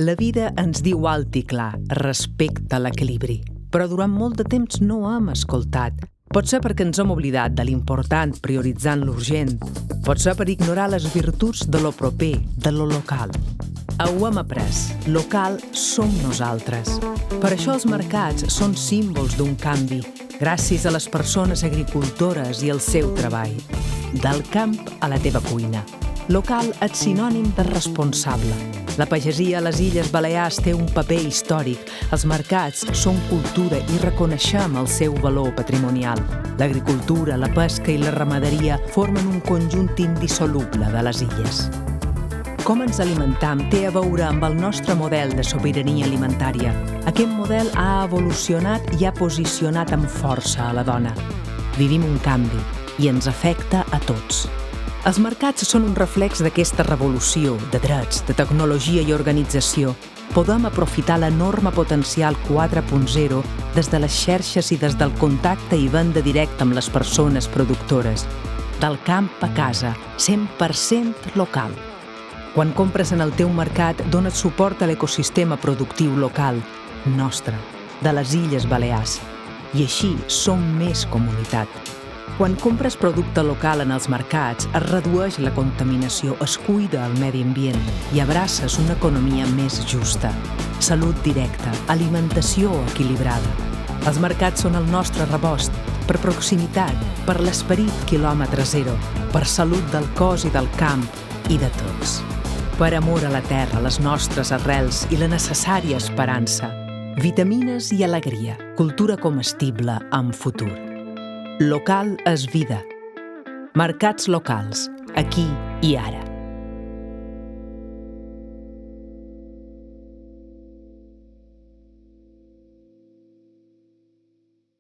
La vida ens diu alt i clar, respecta l'equilibri. Però durant molt de temps no ho hem escoltat. Pot ser perquè ens hem oblidat de l'important prioritzant l'urgent. Pot ser per ignorar les virtuts de lo proper, de lo local. Ho hem après. Local som nosaltres. Per això els mercats són símbols d'un canvi, gràcies a les persones agricultores i al seu treball. Del camp a la teva cuina. Local és sinònim de responsable. La pagesia a les Illes Balears té un paper històric. Els mercats són cultura i reconeixem el seu valor patrimonial. L'agricultura, la pesca i la ramaderia formen un conjunt indissoluble de les illes. Com ens alimentam té a veure amb el nostre model de sobirania alimentària. Aquest model ha evolucionat i ha posicionat amb força a la dona. Vivim un canvi i ens afecta a tots. Els mercats són un reflex d'aquesta revolució de drets, de tecnologia i organització. Podem aprofitar l'enorme potencial 4.0 des de les xarxes i des del contacte i venda directa amb les persones productores. Del camp a casa, 100% local. Quan compres en el teu mercat, dones suport a l'ecosistema productiu local, nostre, de les Illes Balears. I així som més comunitat. Quan compres producte local en els mercats, es redueix la contaminació, es cuida el medi ambient i abraces una economia més justa. Salut directa, alimentació equilibrada. Els mercats són el nostre rebost, per proximitat, per l'esperit quilòmetre zero, per salut del cos i del camp i de tots. Per amor a la terra, les nostres arrels i la necessària esperança. Vitamines i alegria, cultura comestible amb futur. Local és vida. Mercats locals, aquí i ara.